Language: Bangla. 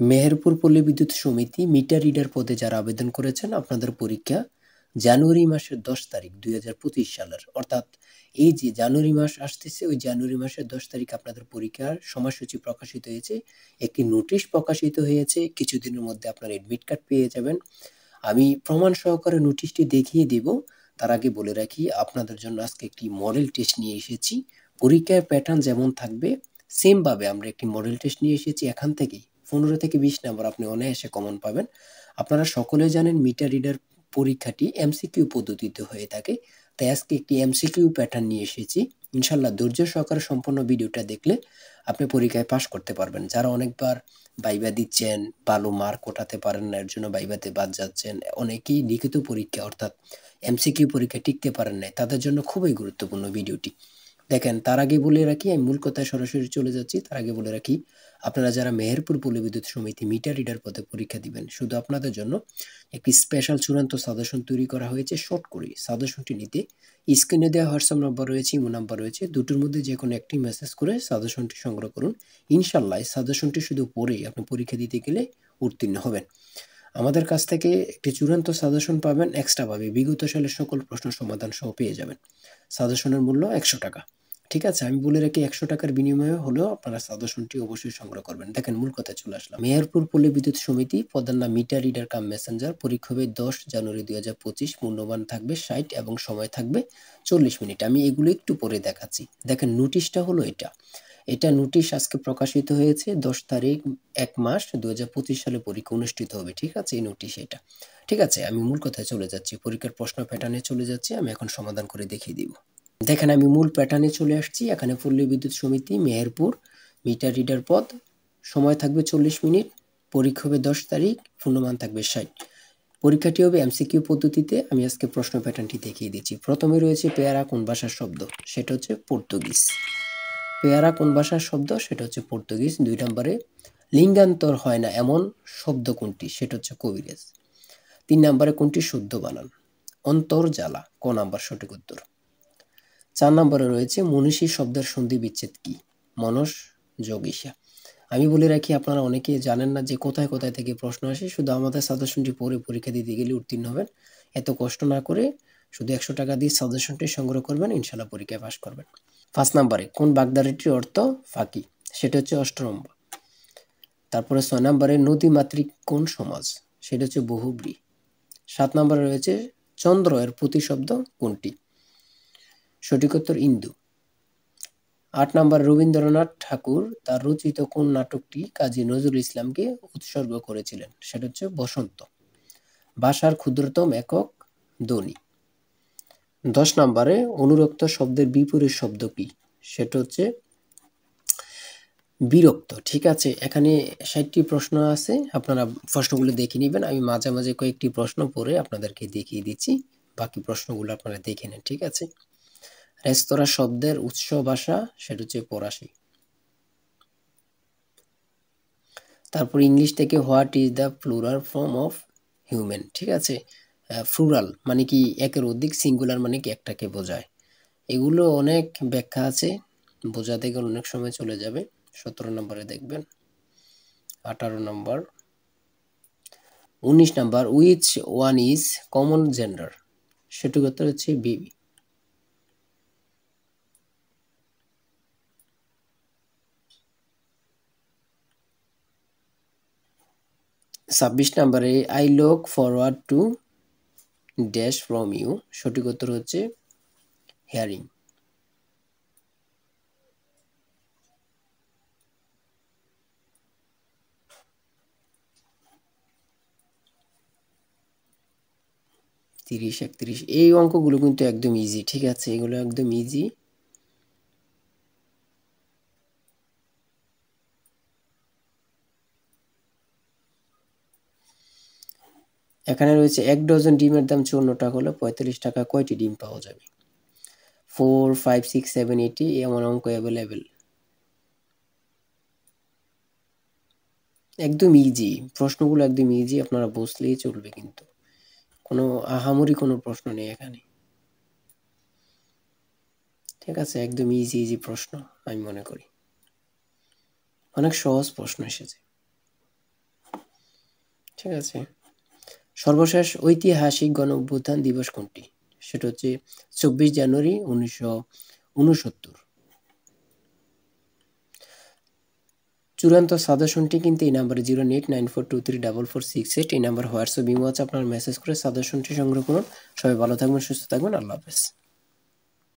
মেহেরপুর পল্লী বিদ্যুৎ সমিতি মিটার রিডার পদে যারা আবেদন করেছেন আপনাদের পরীক্ষা জানুয়ারি মাসের 10 তারিখ 2025 সালের, অর্থাৎ এই যে জানুয়ারি মাস আসতেছে ওই জানুয়ারি মাসের 10 তারিখ আপনাদের পরীক্ষার সময়সূচি প্রকাশিত হয়েছে। একটি নোটিশ প্রকাশিত হয়েছে, কিছুদিনের মধ্যে আপনার এডমিট কার্ড পেয়ে যাবেন। আমি প্রমাণ সহকারে নোটিশটি দেখিয়ে দিব। তার আগে বলে রাখি আপনাদের জন্য আজকে একটি মডেল টেস্ট নিয়ে এসেছি। পরীক্ষার প্যাটার্ন যেমন থাকবে সেম ভাবে আমরা একটি মডেল টেস্ট নিয়ে এসেছি। এখান থেকেই 15 থেকে 20 নাম্বার আপনি অনায়াসে কমন পাবেন। আপনারা সকলে জানেন মিটার রিডার পরীক্ষাটি এমসিকিউ পদ্ধতিতে হয়ে থাকে, তাই আজকে একটি এমসিকিউ প্যাটার্ন নিয়ে এসেছি। ইনশাল্লাহ ধৈর্য সহকারে সম্পূর্ণ ভিডিওটা দেখলে আপনি পরীক্ষায় পাশ করতে পারবেন। যারা অনেকবার ভাইবা দিচ্ছেন, ভালো মার্ক ওঠাতে পারেন না, এর জন্য ভাইভাতে বাদ যাচ্ছেন, অনেকেই লিখিত পরীক্ষা অর্থাৎ এমসিকিউ পরীক্ষায় টিকতে পারেন নাই, তাদের জন্য খুবই গুরুত্বপূর্ণ ভিডিওটি। দেখেন, তার আগে বলে রাখি, আমি মূল কথায় সরাসরি চলে যাচ্ছি। তার আগে বলে রাখি, আপনারা যারা মেহেরপুর পল্লী বিদ্যুৎ সমিতি মিটার রিডার পদে পরীক্ষা দিবেন, শুধু আপনাদের জন্য একটি স্পেশাল চূড়ান্ত সাজেশন তৈরি করা হয়েছে। শর্ট করে সাজেশনটি নিতে স্ক্রিনে দেওয়া হোয়াটসঅ্যাপ নাম্বার রয়েছে, ইমো নাম্বার রয়েছে, দুটোর মধ্যে যে কোনো একটি মেসেজ করে সাজেশনটি সংগ্রহ করুন। ইনশাল্লাহ এই সাজেশনটি শুধু পড়েই আপনি পরীক্ষা দিতে গেলে উত্তীর্ণ হবেন। আমাদের কাছ থেকে একটি চূড়ান্ত সাজেশন পাবেন, এক্সট্রা ভাবে বিগত সালের সকল প্রশ্ন সমাধান সহ পেয়ে যাবেন। সাজেশনের মূল্য 100 টাকা। ঠিক আছে, আমি বলে রাখি 100 টাকার বিনিময়ে হলেও আপনারা সাজেশনটি অবশ্যই সংগ্রহ করবেন। দেখেন, মূল কথায় চলে আসলাম। মেহেরপুর পল্লী বিদ্যুৎ সমিতি, পদের নাম মিটার রিডার কাম মেসেঞ্জার। পরীক্ষা হবে 10 জানুয়ারি 2025। মূল্যবান থাকবে 60 এবং সময় থাকবে 40 মিনিট। আমি এগুলো একটু পরে দেখাচ্ছি। দেখেন, নোটিশটা হলো এটা। এটা নোটিশ আজকে প্রকাশিত হয়েছে 10 তারিখ 1 মাস 2025 সালে পরীক্ষা অনুষ্ঠিত হবে। ঠিক আছে, এই নোটিশ এটা। ঠিক আছে, আমি মূল কথায় চলে যাচ্ছি, পরীক্ষার প্রশ্ন প্যাটার্নে চলে যাচ্ছি। আমি এখন সমাধান করে দেখিয়ে দিব। দেখেন, আমি মূল প্যাটার্নে চলে আসছি। এখানে পল্লী বিদ্যুৎ সমিতি মেহেরপুর মিটার রিডার পদ, সময় থাকবে 40 মিনিট, পরীক্ষা হবে 10 তারিখ, পূর্ণমান থাকবে 60। পরীক্ষাটি হবে এমসিকিউ পদ্ধতিতে। আমি আজকে প্রশ্ন প্যাটার্নটি দেখিয়ে দিচ্ছি। প্রথমে রয়েছে পেয়ারা কোন ভাষার শব্দ, সেটা হচ্ছে পর্তুগিজ। পেয়ারা কোন ভাষার শব্দ, সেটা হচ্ছে পর্তুগিজ। 2 নম্বরে লিঙ্গান্তর হয় না এমন শব্দ কোনটি, সেটা হচ্ছে কবিরাজ। 3 নম্বরে কোনটি শুদ্ধ বানান, অন্তর্জালা, ক নাম্বার সঠিক উত্তর। 4 নম্বরে রয়েছে মনীষী শব্দের সন্ধি বিচ্ছেদ কি, মনস যোগীশা। আমি বলে রাখি, আপনারা অনেকে জানেন না যে কোথায় কোথায় থেকে প্রশ্ন আসে। শুধু আমাদের সাজেশনটি পড়ে পরীক্ষা দিতে গেলে উত্তীর্ণ হবেন। এত কষ্ট না করে শুধু 100 টাকা দিয়ে সাজেশনটি সংগ্রহ করবেন, ইনশাল্লাহ পরীক্ষায় পাশ করবেন। 5 নম্বরে কোন বাগধারাটির অর্থ ফাঁকি, সেটা হচ্ছে অষ্টরম্ভা। তারপরে 6 নম্বরে নদীমাতৃক কোন সমাজ, সেটা হচ্ছে বহুব্রী। 7 নম্বরে রয়েছে চন্দ্র এর প্রতিশব্দ কোনটি, সঠিক উত্তর ইন্দু। 8 নম্বরে রবীন্দ্রনাথ ঠাকুর তার রচিত কোন নাটকটি কাজী নজরুল ইসলামকে উৎসর্গ করেছিলেন, সেটা হচ্ছে বসন্ত। ভাষার ক্ষুদ্রতম একক ধ্বনি। 10 নম্বরে অনুরক্ত শব্দের বিপরীত শব্দ কি, সেটা হচ্ছে বিরক্ত। ঠিক আছে, এখানে 60টি প্রশ্ন আছে, আপনারা প্রশ্নগুলো দেখে নেবেন। আমি মাঝে মাঝে কয়েকটি প্রশ্ন পড়ে আপনাদেরকে দেখিয়ে দিচ্ছি, বাকি প্রশ্নগুলো আপনারা দেখে নেন। ঠিক আছে, রেস্তোরাঁ শব্দের উৎস ভাষা, সেটা হচ্ছে ফরাসি। তারপর ইংলিশ থেকে what is the plural form of human. ঠিক আছে, প্লুরাল মানে কি একের অধিক, সিঙ্গুলার মানে কি একটাকে বোঝায়। এগুলো অনেক ব্যাখ্যা আছে, বোঝাতে গেলে অনেক সময় চলে যাবে। 17 নম্বরে দেখবেন, 18 number, 19 number which one is common gender, সেটুক উত্তর হচ্ছে বেবি। 26 নাম্বারে I look forward to dash from you, সঠিক উত্তর হচ্ছে হেয়ারিং। 30, 31 এই অঙ্কগুলো কিন্তু একদম ইজি। ঠিক আছে, এগুলো একদম ইজি। এখানে রয়েছে 1 ডজন ডিমের দাম 54 টাকা হলে 45 টাকা কয়টি ডিম পাওয়া যাবে। 4, 5, 6, 7, 8 এমন অঙ্ক অ্যাভেলেবেল। একদম ইজি প্রশ্নগুলো, একদম ইজি, আপনারা বুঝলেই চলবে, কিন্তু কোনো আহামরি কোনো প্রশ্ন নেই এখানে। ঠিক আছে, একদম ইজি ইজি প্রশ্ন, আমি মনে করি অনেক সহজ প্রশ্ন এসেছে। ঠিক আছে। সর্বশেষ ঐতিহাসিক গণঅভ্যুত্থান দিবস কোনটি? সেটা হচ্ছে ২৪ জানুয়ারি ১৯৬৯। চূড়ান্ত সাজেশনটি কিন্তু এই নাম্বারে 08994234468 এই নাম্বার হোয়াটসঅ্যাপ ইমো আছে, আপনার মেসেজ করে সাজেশনটি সংগ্রহ করুন। সবাই ভালো থাকবেন, সুস্থ থাকবেন। আল্লাহ হাফেজ।